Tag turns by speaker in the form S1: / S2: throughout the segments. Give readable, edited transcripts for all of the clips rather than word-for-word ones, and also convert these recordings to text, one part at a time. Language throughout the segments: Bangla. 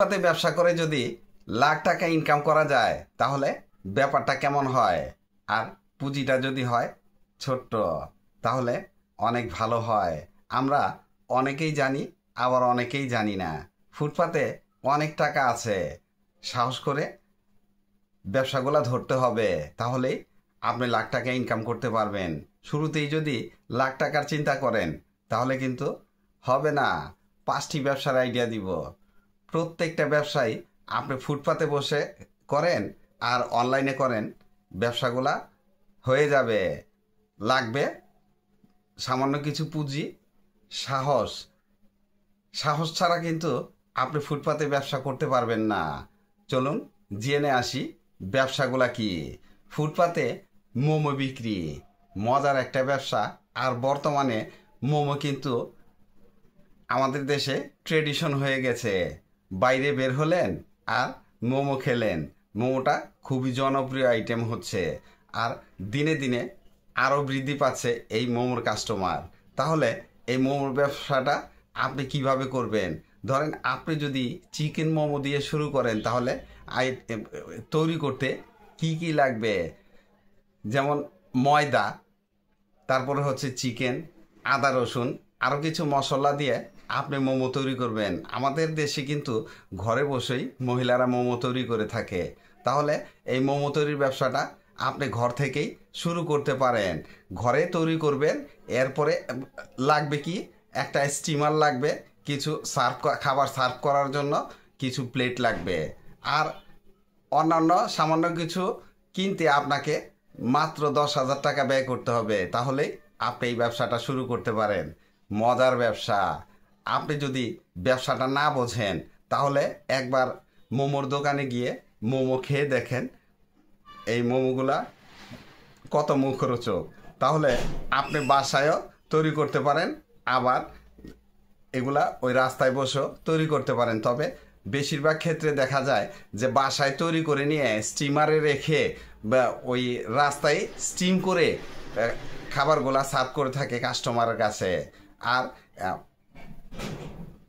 S1: ফুটপাতে ব্যবসা করে যদি লাখ টাকা ইনকাম করা যায় তাহলে ব্যাপারটা কেমন হয়? আর পুঁজিটা যদি হয় ছোট্ট তাহলে অনেক ভালো হয়। আমরা অনেকেই জানি, আবার অনেকেই জানি না। ফুটপাতে অনেক টাকা আছে, সাহস করে ব্যবসাগুলো ধরতে হবে, তাহলেই আপনি লাখ টাকা ইনকাম করতে পারবেন। শুরুতেই যদি লাখ টাকার চিন্তা করেন তাহলে কিন্তু হবে না। 5টি ব্যবসার আইডিয়া দিব। প্রত্যেকটা ব্যবসায় আপনি ফুটপাতে বসে করেন আর অনলাইনে করেন, ব্যবসাগুলা হয়ে যাবে। লাগবে সামান্য কিছু পুঁজি, সাহস। সাহস ছাড়া কিন্তু আপনি ফুটপাতে ব্যবসা করতে পারবেন না। চলুন জেনে আসি ব্যবসাগুলা কি। ফুটপাতে মোমো বিক্রি মজার একটা ব্যবসা। আর বর্তমানে মোমো কিন্তু আমাদের দেশে ট্রেডিশন হয়ে গেছে। বাইরে বের হলেন আর মোমো খেলেন। মোমোটা খুবই জনপ্রিয় আইটেম হচ্ছে, আর দিনে দিনে আরও বৃদ্ধি পাচ্ছে এই মোমোর কাস্টমার। তাহলে এই মোমোর ব্যবসাটা আপনি কিভাবে করবেন? ধরেন আপনি যদি চিকেন মোমো দিয়ে শুরু করেন তাহলে তৈরি করতে কি কি লাগবে? যেমন ময়দা, তারপরে হচ্ছে চিকেন, আদা রসুন, আরও কিছু মশলা দিয়ে আপনি মোমো তৈরি করবেন। আমাদের দেশে কিন্তু ঘরে বসেই মহিলারা মোমো তৈরি করে থাকে। তাহলে এই মোমো তৈরির ব্যবসাটা আপনি ঘর থেকেই শুরু করতে পারেন। ঘরে তৈরি করবেন। এরপরে লাগবে কি, একটা স্টিমার লাগবে, কিছু খাবার সার্ভ করার জন্য কিছু প্লেট লাগবে, আর অন্যান্য সামান্য কিছু কিনতে আপনাকে মাত্র 10,000 টাকা ব্যয় করতে হবে। তাহলেই আপনি এই ব্যবসাটা শুরু করতে পারেন। মজার ব্যবসা। আপনি যদি ব্যবসাটা না বোঝেন তাহলে একবার মোমোর দোকানে গিয়ে মোমো খেয়ে দেখেন এই মোমোগুলা কত মুখরোচক। তাহলে আপনি বাসায়ও তৈরি করতে পারেন, আবার এগুলা ওই রাস্তায় বসেও তৈরি করতে পারেন। তবে বেশিরভাগ ক্ষেত্রে দেখা যায় যে বাসায় তৈরি করে নিয়ে স্টিমারে রেখে বা ওই রাস্তায় স্টিম করে খাবারগুলা সার্ভ করে থাকে কাস্টমারের কাছে। আর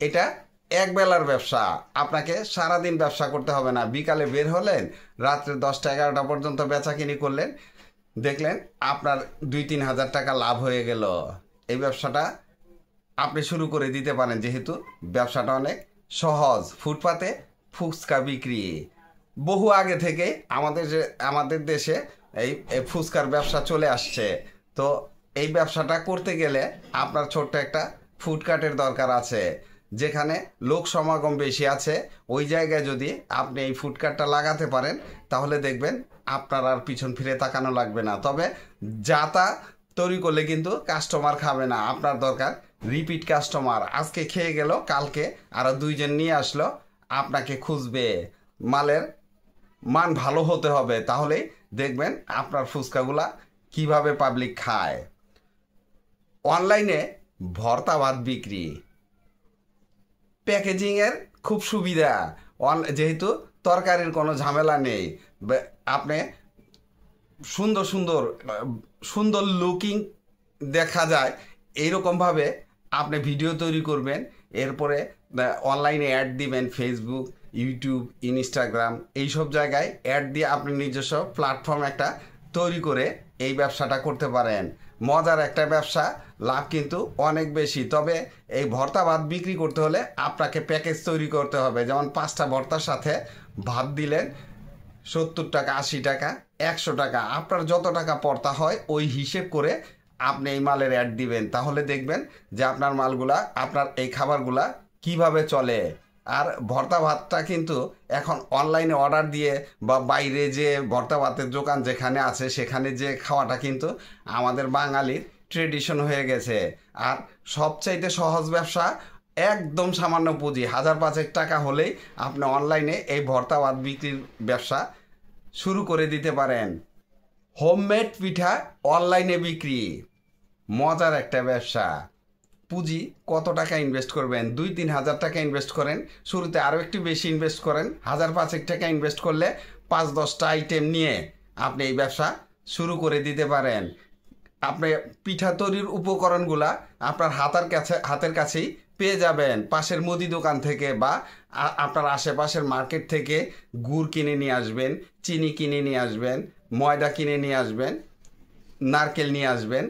S1: এটা এক বেলার ব্যবসা। আপনাকে সারাদিন ব্যবসা করতে হবে না। বিকালে বের হলেন, রাত্রে 10টা 11টা পর্যন্ত বেচাকিনি করলেন, দেখলেন আপনার 2-3 হাজার টাকা লাভ হয়ে গেল। এই ব্যবসাটা আপনি শুরু করে দিতে পারেন, যেহেতু ব্যবসাটা অনেক সহজ। ফুটপাতে ফুচকা বিক্রি বহু আগে থেকে আমাদের দেশে এই ফুচকার ব্যবসা চলে আসছে। তো এই ব্যবসাটা করতে গেলে আপনার ছোট্ট একটা ফুডকার্টের দরকার আছে। যেখানে লোক সমাগম বেশি আছে ওই জায়গায় যদি আপনি এই ফুডকার্টটা লাগাতে পারেন তাহলে দেখবেন আপনার আর পিছন ফিরে তাকানো লাগবে না। তবে যাতা তৈরি করলে কিন্তু কাস্টমার খাবে না। আপনার দরকার রিপিট কাস্টমার। আজকে খেয়ে গেল, কালকে আরও 2 জন নিয়ে আসলো, আপনাকে খুঁজবে। মালের মান ভালো হতে হবে, তাহলেই দেখবেন আপনার ফুচকাগুলা কিভাবে পাবলিক খায়। অনলাইনে ভর্তা ভাত বিক্রি, প্যাকেজিংয়ের খুব সুবিধা। যেহেতু তরকারির কোনো ঝামেলা নেই, আপনি সুন্দর সুন্দর সুন্দর লুকিং দেখা যায় এইরকমভাবে আপনি ভিডিও তৈরি করবেন। এরপরে অনলাইনে অ্যাড দিবেন, ফেসবুক, ইউটিউব, ইনস্টাগ্রাম, এইসব জায়গায় অ্যাড দিয়ে আপনি নিজস্ব প্ল্যাটফর্ম একটা তৈরি করে এই ব্যবসাটা করতে পারেন। মজার একটা ব্যবসা, লাভ কিন্তু অনেক বেশি। তবে এই ভর্তা ভাত বিক্রি করতে হলে আপনাকে প্যাকেজ তৈরি করতে হবে। যেমন 5টা ভর্তার সাথে ভাত দিলেন 70 টাকা, 80 টাকা, 100 টাকা, আপনার যত টাকা পড়তা হয় ওই হিসেব করে আপনি এই মালের অ্যাড দিবেন। তাহলে দেখবেন যে আপনার মালগুলা, আপনার এই খাবারগুলা কিভাবে চলে। আর ভর্তা ভাতটা কিন্তু এখন অনলাইনে অর্ডার দিয়ে বা বাইরে যে ভর্তা ভাতের দোকান যেখানে আছে সেখানে যে খাওয়াটা কিন্তু আমাদের বাঙালির ট্রেডিশন হয়ে গেছে। আর সবচাইতে সহজ ব্যবসা, একদম সামান্য পুঁজি 1000-5 টাকা হলেই আপনি অনলাইনে এই ভর্তা ভাত বিক্রির ব্যবসা শুরু করে দিতে পারেন। হোমমেড পিঠা অনলাইনে বিক্রি মজার একটা ব্যবসা। পুঁজি কত টাকা ইনভেস্ট করবেন? 2-3 হাজার টাকা ইনভেস্ট করেন, শুরুতে আরও একটু বেশি ইনভেস্ট করেন। 1000-5 টাকা ইনভেস্ট করলে 5-10টা আইটেম নিয়ে আপনি এই ব্যবসা শুরু করে দিতে পারেন। আপনি পিঠা তৈরির উপকরণগুলা আপনার হাতের কাছেই পেয়ে যাবেন পাশের মুদি দোকান থেকে বা আপনার আশেপাশের মার্কেট থেকে গুড় কিনে নিয়ে আসবেন, চিনি কিনে নিয়ে আসবেন, ময়দা কিনে নিয়ে আসবেন, নারকেল নিয়ে আসবেন,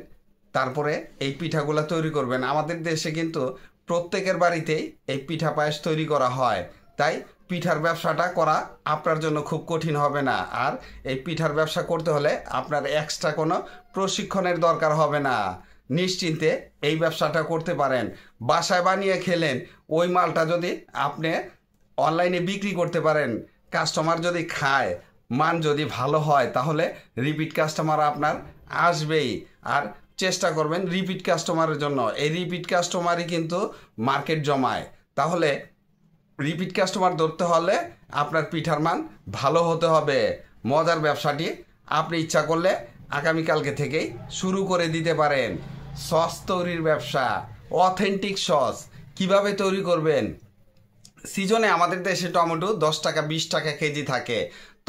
S1: তারপরে এই পিঠাগুলো তৈরি করবেন। আমাদের দেশে কিন্তু প্রত্যেকের বাড়িতেই এই পিঠা পায়েস তৈরি করা হয়, তাই পিঠার ব্যবসাটা করা আপনার জন্য খুব কঠিন হবে না। আর এই পিঠার ব্যবসা করতে হলে আপনার এক্সট্রা কোনো প্রশিক্ষণের দরকার হবে না, নিশ্চিন্তে এই ব্যবসাটা করতে পারেন। বাসায় বানিয়ে খেলেন, ওই মালটা যদি আপনি অনলাইনে বিক্রি করতে পারেন, কাস্টমার যদি খায়, মান যদি ভালো হয়, তাহলে রিপিট কাস্টমার আপনার আসবেই। আর চেষ্টা করবেন রিপিট কাস্টমারের জন্য, এই রিপিট কাস্টমারই কিন্তু মার্কেট জমায়। তাহলে রিপিট কাস্টমার ধরতে হলে আপনার পিঠার মান ভালো হতে হবে। মজার ব্যবসাটি আপনি ইচ্ছা করলে আগামীকালকে থেকেই শুরু করে দিতে পারেন। সস তৈরির ব্যবসা, অথেন্টিক সস কিভাবে তৈরি করবেন? সিজনে আমাদের দেশে টমেটো 10 টাকা 20 টাকা কেজি থাকে,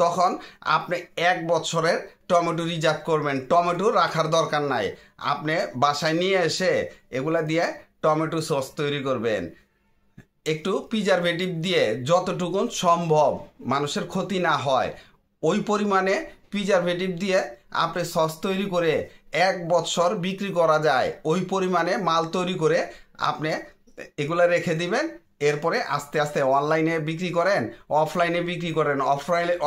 S1: তখন আপনি 1 বছরের টমেটো রিজার্ভ করবেন। টমেটো রাখার দরকার নাই, আপনি বাসায় নিয়ে এসে এগুলা দিয়ে টমেটো সস তৈরি করবেন। একটু প্রিজারভেটিভ দিয়ে যতটুকু সম্ভব মানুষের ক্ষতি না হয় ওই পরিমাণে প্রিজারভেটিভ দিয়ে আপনি সস তৈরি করে 1 বছর বিক্রি করা যায়, ওই পরিমাণে মাল তৈরি করে আপনি এগুলা রেখে দিবেন। এরপরে আস্তে আস্তে অনলাইনে বিক্রি করেন, অফলাইনে বিক্রি করেন।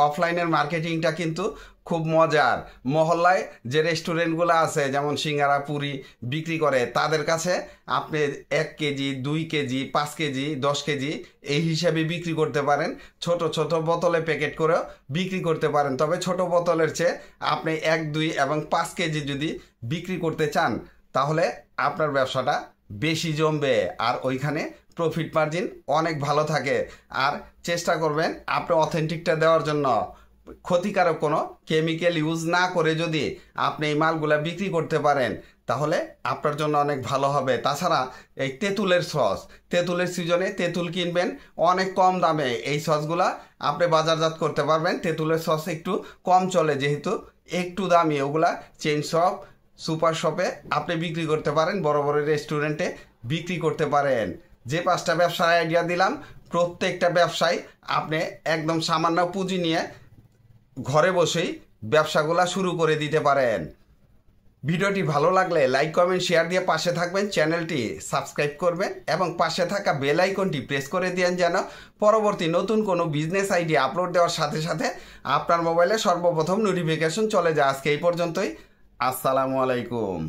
S1: অফলাইনের মার্কেটিংটা কিন্তু খুব মজার। মহল্লায় যে রেস্টুরেন্টগুলো আছে, যেমন সিঙ্গারা পুরি বিক্রি করে, তাদের কাছে আপনি 1 কেজি 2 কেজি 5 কেজি 10 কেজি এই হিসাবে বিক্রি করতে পারেন। ছোট ছোট বোতলে প্যাকেট করেও বিক্রি করতে পারেন। তবে ছোট বোতলের চেয়ে আপনি 1, 2 এবং 5 কেজি যদি বিক্রি করতে চান, তাহলে আপনার ব্যবসাটা বেশি জমবে আর ওইখানে প্রফিট মার্জিন অনেক ভালো থাকে। আর চেষ্টা করবেন আপনি অথেন্টিকটা দেওয়ার জন্য। ক্ষতিকারক কোনো কেমিক্যাল ইউজ না করে যদি আপনি এই মালগুলা বিক্রি করতে পারেন, তাহলে আপনার জন্য অনেক ভালো হবে। তাছাড়া এই তেঁতুলের সস, তেঁতুলের সিজনে তেঁতুল কিনবেন অনেক কম দামে, এই সসগুলা আপনি বাজারজাত করতে পারবেন। তেঁতুলের সস একটু কম চলে, যেহেতু একটু দামি, ওগুলা চেইন শপ সুপার শপে আপনি বিক্রি করতে পারেন, বড় বড় রেস্টুরেন্টে বিক্রি করতে পারেন। যে 5টা ব্যবসার আইডিয়া দিলাম, প্রত্যেকটা ব্যবসায় আপনি একদম সামান্য পুঁজি নিয়ে ঘরে বসেই ব্যবসাগুলা শুরু করে দিতে পারেন। ভিডিওটি ভালো লাগলে লাইক কমেন্ট শেয়ার দিয়ে পাশে থাকবেন, চ্যানেলটি সাবস্ক্রাইব করবেন এবং পাশে থাকা বেল আইকনটি প্রেস করে দিন, যেন পরবর্তী নতুন কোনো বিজনেস আইডিয়া আপলোড দেওয়ার সাথে সাথে আপনার মোবাইলে সর্বপ্রথম নোটিফিকেশন চলে যায়। আজকে এই পর্যন্তই। আসসালামু আলাইকুম।